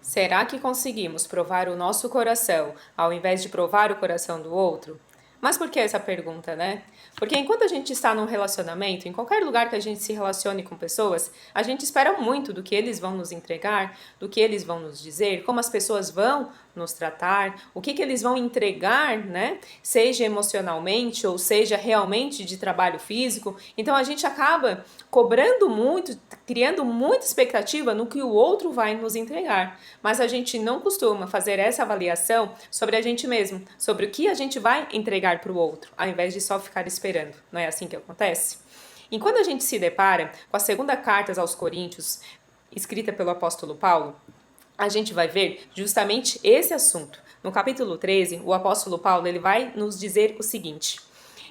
Será que conseguimos provar o nosso coração ao invés de provar o coração do outro? Mas por que essa pergunta, né? Porque enquanto a gente está num relacionamento, em qualquer lugar que a gente se relacione com pessoas, a gente espera muito do que eles vão nos entregar, do que eles vão nos dizer, como as pessoas vão nos tratar, o que eles vão entregar, né? Seja emocionalmente ou seja realmente de trabalho físico. Então a gente acaba cobrando muito, criando muita expectativa no que o outro vai nos entregar. Mas a gente não costuma fazer essa avaliação sobre a gente mesmo, sobre o que a gente vai entregar para o outro, ao invés de só ficar esperando. Não é assim que acontece? E quando a gente se depara com a segunda carta aos Coríntios, escrita pelo apóstolo Paulo, a gente vai ver justamente esse assunto. No capítulo 13, o apóstolo Paulo ele vai nos dizer o seguinte: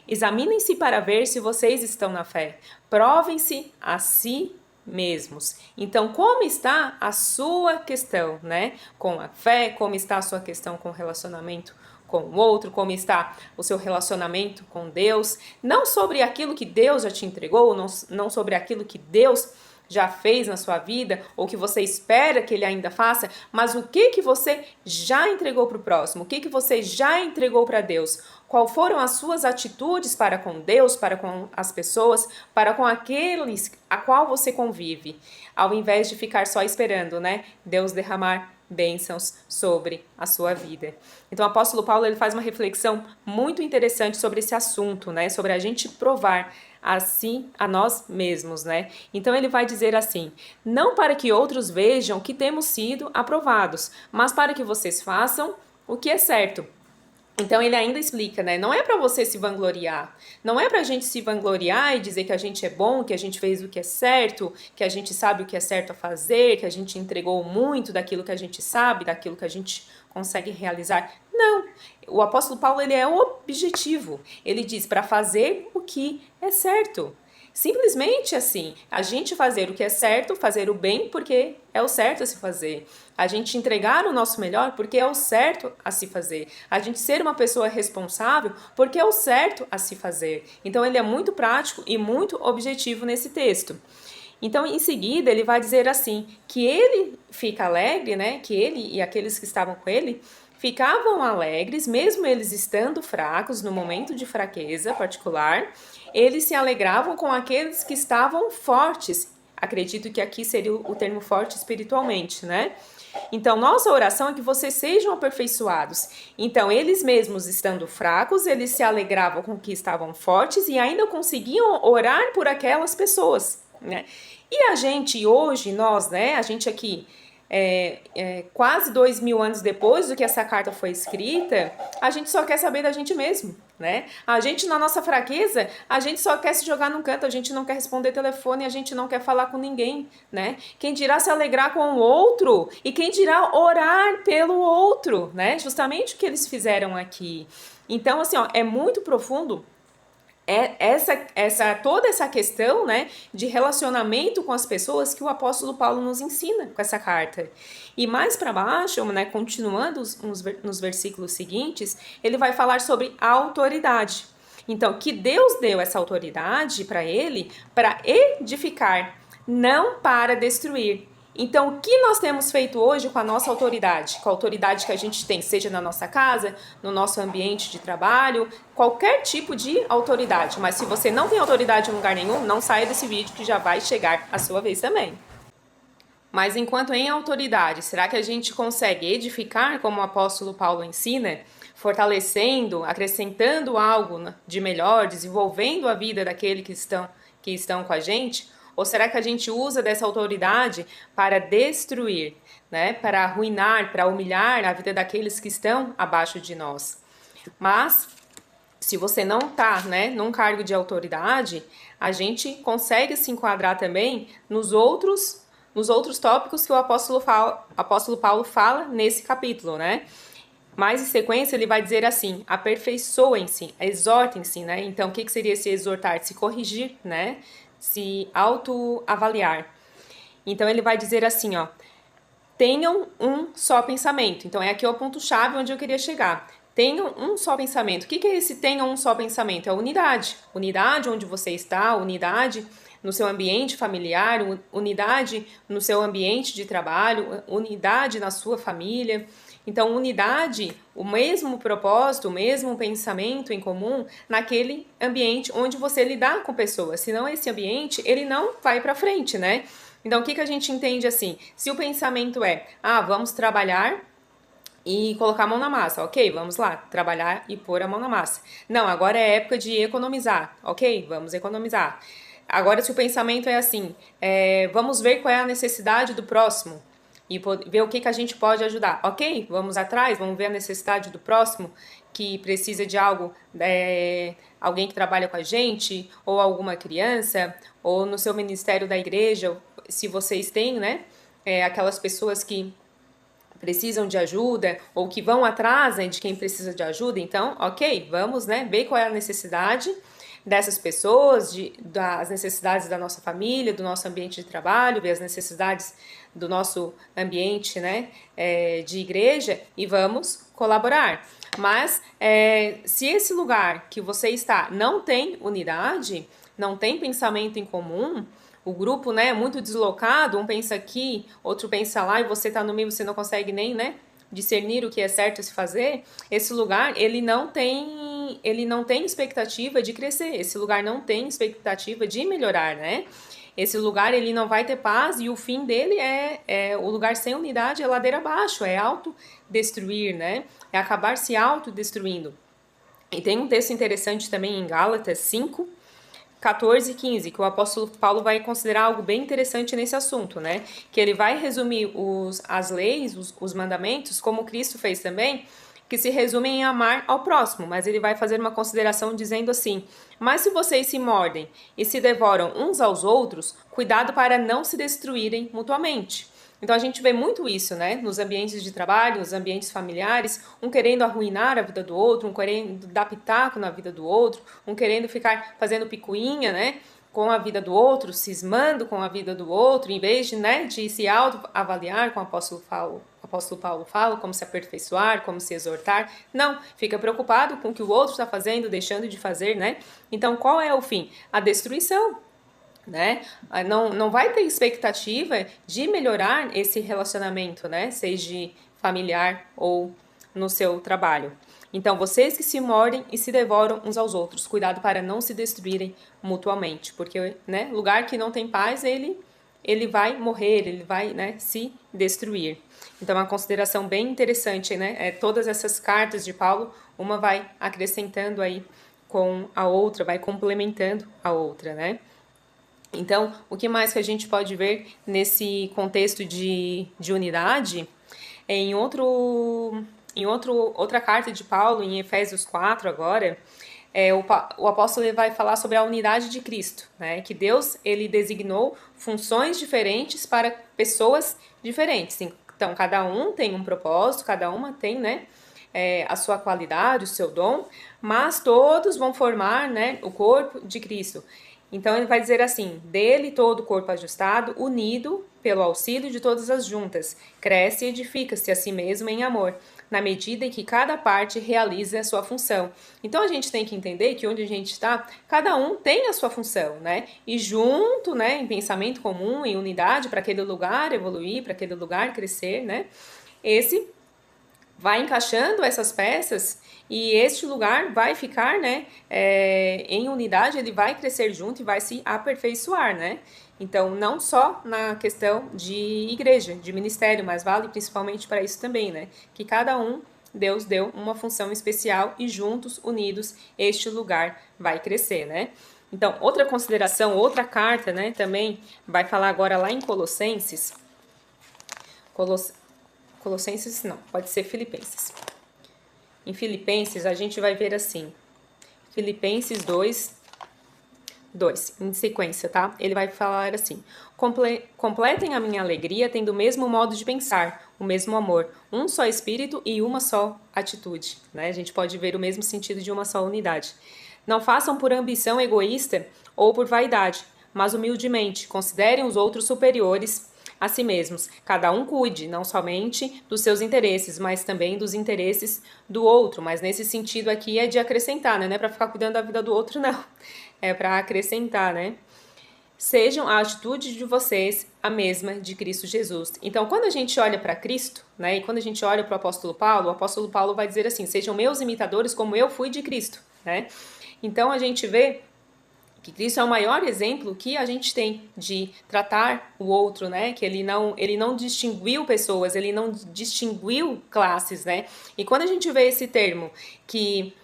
examinem-se para ver se vocês estão na fé. Provem-se a si mesmos. Então, como está a sua questão, né? Com a fé, como está a sua questão com o relacionamento com o outro, como está o seu relacionamento com Deus, não sobre aquilo que Deus já te entregou, não sobre aquilo que Deus já fez na sua vida ou que você espera que ele ainda faça, mas o que você já entregou para o próximo, o que você já entregou para Deus, qual foram as suas atitudes para com Deus, para com as pessoas, para com aqueles a qual você convive, ao invés de ficar só esperando, né, Deus derramar bênçãos sobre a sua vida. Então o apóstolo Paulo ele faz uma reflexão muito interessante sobre esse assunto, né, sobre a gente provar assim a nós mesmos, né? Então ele vai dizer assim: não para que outros vejam que temos sido aprovados, mas para que vocês façam o que é certo. Então ele ainda explica, né? Não é para você se vangloriar, não é para a gente se vangloriar e dizer que a gente é bom, que a gente fez o que é certo, que a gente sabe o que é certo a fazer, que a gente entregou muito daquilo que a gente sabe, daquilo que a gente consegue realizar. Não, o apóstolo Paulo ele é objetivo. Ele diz para fazer o que é certo. Simplesmente assim, a gente fazer o que é certo, fazer o bem porque é o certo a se fazer. A gente entregar o nosso melhor porque é o certo a se fazer. A gente ser uma pessoa responsável porque é o certo a se fazer. Então ele é muito prático e muito objetivo nesse texto. Então, em seguida, ele vai dizer assim, que ele fica alegre, né? Que ele e aqueles que estavam com ele ficavam alegres, mesmo eles estando fracos, no momento de fraqueza particular, eles se alegravam com aqueles que estavam fortes. Acredito que aqui seria o termo forte espiritualmente, né? Então, nossa oração é que vocês sejam aperfeiçoados. Então, eles mesmos estando fracos, eles se alegravam com que estavam fortes e ainda conseguiam orar por aquelas pessoas, né? E a gente hoje, nós, né? A gente aqui quase 2000 anos depois do que essa carta foi escrita, a gente só quer saber da gente mesmo, né? A gente, na nossa fraqueza, a gente só quer se jogar num canto, a gente não quer responder telefone, a gente não quer falar com ninguém, né? Quem dirá se alegrar com o outro e quem dirá orar pelo outro, né? Justamente o que eles fizeram aqui. Então, assim, ó, é muito profundo toda essa questão, né, de relacionamento com as pessoas que o apóstolo Paulo nos ensina com essa carta. E mais para baixo, né, continuando nos versículos seguintes, ele vai falar sobre a autoridade. Então, que Deus deu essa autoridade para ele para edificar, não para destruir. Então, o que nós temos feito hoje com a nossa autoridade? Com a autoridade que a gente tem, seja na nossa casa, no nosso ambiente de trabalho, qualquer tipo de autoridade. Mas se você não tem autoridade em lugar nenhum, não saia desse vídeo que já vai chegar a sua vez também. Mas enquanto em autoridade, será que a gente consegue edificar como o apóstolo Paulo ensina? Fortalecendo, acrescentando algo de melhor, desenvolvendo a vida daqueles que estão com a gente? Ou será que a gente usa dessa autoridade para destruir, né? Para arruinar, para humilhar a vida daqueles que estão abaixo de nós? Mas, se você não está, né, num cargo de autoridade, a gente consegue se enquadrar também nos outros tópicos que o apóstolo Paulo fala nesse capítulo, né? Mas em sequência ele vai dizer assim: aperfeiçoem-se, exortem-se, né? Então o que seria se exortar? Se corrigir, né? Se autoavaliar. Então ele vai dizer assim, ó: tenham um só pensamento. Então é aqui o ponto-chave onde eu queria chegar. Tenham um só pensamento. O que é esse tenham um só pensamento? É a unidade. Unidade onde você está, unidade no seu ambiente familiar, unidade no seu ambiente de trabalho, unidade na sua família. Então, unidade, o mesmo propósito, o mesmo pensamento em comum naquele ambiente onde você lidar com pessoas. Senão, esse ambiente, ele não vai para frente, né? Então, o que a gente entende assim? Se o pensamento é, vamos trabalhar e colocar a mão na massa, ok? Vamos lá, trabalhar e pôr a mão na massa. Não, agora é época de economizar, ok? Vamos economizar. Agora, se o pensamento é assim, vamos ver qual é a necessidade do próximo e ver o que a gente pode ajudar, ok? Vamos atrás, vamos ver a necessidade do próximo que precisa de algo, alguém que trabalha com a gente, ou alguma criança, ou no seu ministério da igreja, se vocês têm, né, aquelas pessoas que precisam de ajuda ou que vão atrás, né, de quem precisa de ajuda, então, ok, vamos, né, ver qual é a necessidade dessas pessoas, das necessidades da nossa família, do nosso ambiente de trabalho, ver as necessidades do nosso ambiente, né, de igreja e vamos colaborar. Mas se esse lugar que você está não tem unidade, não tem pensamento em comum, o grupo, né, é muito deslocado, um pensa aqui, outro pensa lá, e você está no meio, você não consegue nem, né, discernir o que é certo se fazer, esse lugar, ele não tem expectativa de crescer, esse lugar não tem expectativa de melhorar, né? Esse lugar, ele não vai ter paz e o fim dele o lugar sem unidade, é ladeira abaixo, é autodestruir, né? É acabar se autodestruindo. E tem um texto interessante também em Gálatas 5, 14 e 15, que o apóstolo Paulo vai considerar algo bem interessante nesse assunto, né? Que ele vai resumir as leis, os mandamentos, como Cristo fez também, que se resumem em amar ao próximo, mas ele vai fazer uma consideração dizendo assim: mas se vocês se mordem e se devoram uns aos outros, cuidado para não se destruírem mutuamente. Então a gente vê muito isso, né? Nos ambientes de trabalho, nos ambientes familiares, um querendo arruinar a vida do outro, um querendo dar pitaco na vida do outro, um querendo ficar fazendo picuinha, né? Com a vida do outro, cismando com a vida do outro, em vez de, né, de se autoavaliar, como o apóstolo Paulo fala, como se aperfeiçoar, como se exortar. Não, fica preocupado com o que o outro está fazendo, deixando de fazer, né? Então qual é o fim? A destruição. Né? Não vai ter expectativa de melhorar esse relacionamento, né? Seja familiar ou no seu trabalho. Então, vocês que se mordem e se devoram uns aos outros, cuidado para não se destruírem mutuamente, porque, né, lugar que não tem paz, ele vai morrer, ele vai, né, se destruir. Então, é uma consideração bem interessante, né? Todas essas cartas de Paulo, uma vai acrescentando aí com a outra, vai complementando a outra, né? Então, o que mais que a gente pode ver nesse contexto de unidade? Outra carta de Paulo, em Efésios 4 agora, o apóstolo ele vai falar sobre a unidade de Cristo, né? Que Deus ele designou funções diferentes para pessoas diferentes. Então, cada um tem um propósito, cada uma tem, né, a sua qualidade, o seu dom, mas todos vão formar, né, o corpo de Cristo. Então ele vai dizer assim: dele todo o corpo ajustado, unido pelo auxílio de todas as juntas, cresce e edifica-se a si mesmo em amor, na medida em que cada parte realiza a sua função. Então a gente tem que entender que onde a gente está, cada um tem a sua função, né? E junto, né, em pensamento comum, em unidade, para aquele lugar evoluir, para aquele lugar crescer, né? Esse vai encaixando essas peças e este lugar vai ficar, né, em unidade, ele vai crescer junto e vai se aperfeiçoar, né? Então, não só na questão de igreja, de ministério, mas vale principalmente para isso também, né? Que cada um, Deus deu uma função especial e juntos, unidos, este lugar vai crescer, né? Então, outra consideração, outra carta, né, também vai falar agora lá em Colossenses. Colossenses não, pode ser Filipenses. Em Filipenses a gente vai ver assim, Filipenses 2, em sequência, tá? Ele vai falar assim: completem a minha alegria tendo o mesmo modo de pensar, o mesmo amor, um só espírito e uma só atitude, né? A gente pode ver o mesmo sentido de uma só unidade. Não façam por ambição egoísta ou por vaidade, mas humildemente considerem os outros superiores a si mesmos. Cada um cuide não somente dos seus interesses, mas também dos interesses do outro. Mas nesse sentido aqui é de acrescentar, né? Não é para ficar cuidando da vida do outro, não. É para acrescentar, né? sejam a atitude de vocês a mesma de Cristo Jesus. Então, quando a gente olha para Cristo, né, e quando a gente olha para o apóstolo Paulo vai dizer assim, sejam meus imitadores como eu fui de Cristo, né? Então, a gente vê que Cristo é o maior exemplo que a gente tem de tratar o outro, né? Que ele não distinguiu pessoas, ele não distinguiu classes, né? E quando a gente vê esse termo que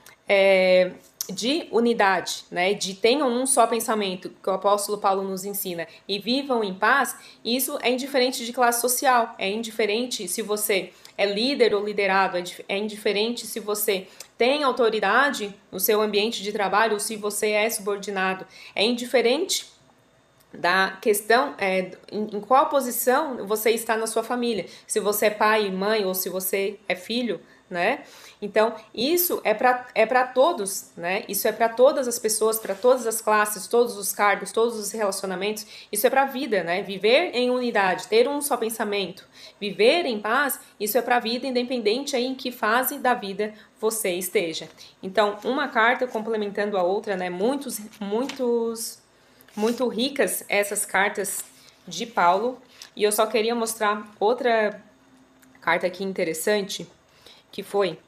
de unidade, né, de tenham um só pensamento, que o apóstolo Paulo nos ensina, e vivam em paz, isso é indiferente de classe social, é indiferente se você é líder ou liderado, é indiferente se você tem autoridade no seu ambiente de trabalho ou se você é subordinado, é indiferente da questão em qual posição você está na sua família, se você é pai e mãe ou se você é filho, né? Então, isso é para todos, né? Isso é para todas as pessoas, para todas as classes, todos os cargos, todos os relacionamentos. Isso é para a vida, né? Viver em unidade, ter um só pensamento, viver em paz, isso é para a vida, independente aí em que fase da vida você esteja. Então, uma carta complementando a outra, né? Muito ricas essas cartas de Paulo. E eu só queria mostrar outra carta aqui interessante, que foi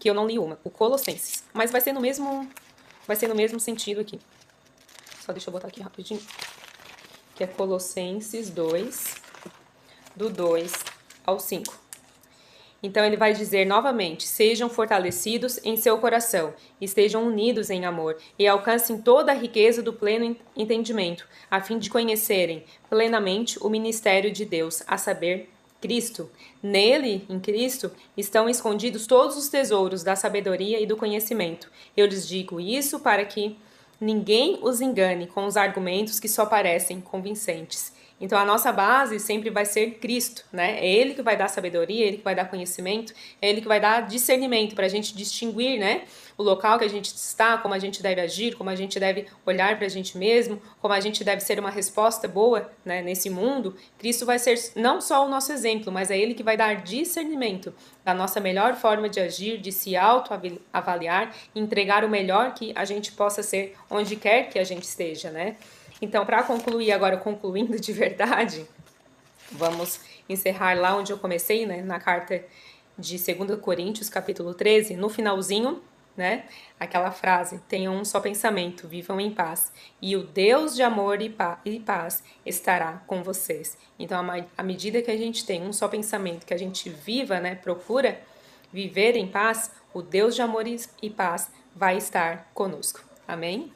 que eu não li uma, o Colossenses, mas vai ser no mesmo sentido aqui. Só deixa eu botar aqui rapidinho. Que é Colossenses 2, do 2 ao 5. Então ele vai dizer novamente: sejam fortalecidos em seu coração, estejam unidos em amor e alcancem toda a riqueza do pleno entendimento, a fim de conhecerem plenamente o ministério de Deus, a saber, Cristo. Nele, em Cristo, estão escondidos todos os tesouros da sabedoria e do conhecimento. Eu lhes digo isso para que ninguém os engane com os argumentos que só parecem convincentes. Então a nossa base sempre vai ser Cristo, né? É Ele que vai dar sabedoria, é Ele que vai dar conhecimento, é Ele que vai dar discernimento para a gente distinguir, né? O local que a gente está, como a gente deve agir, como a gente deve olhar para a gente mesmo, como a gente deve ser uma resposta boa, né, nesse mundo. Cristo vai ser não só o nosso exemplo, mas é Ele que vai dar discernimento da nossa melhor forma de agir, de se autoavaliar e entregar o melhor que a gente possa ser onde quer que a gente esteja, né? Então, para concluir agora, concluindo de verdade, vamos encerrar lá onde eu comecei, né, na carta de 2 Coríntios, capítulo 13, no finalzinho, né, aquela frase: tenham um só pensamento, vivam em paz, e o Deus de amor e paz estará com vocês. Então, à medida que a gente tem um só pensamento, que a gente viva, né, procura viver em paz, o Deus de amor e paz vai estar conosco. Amém?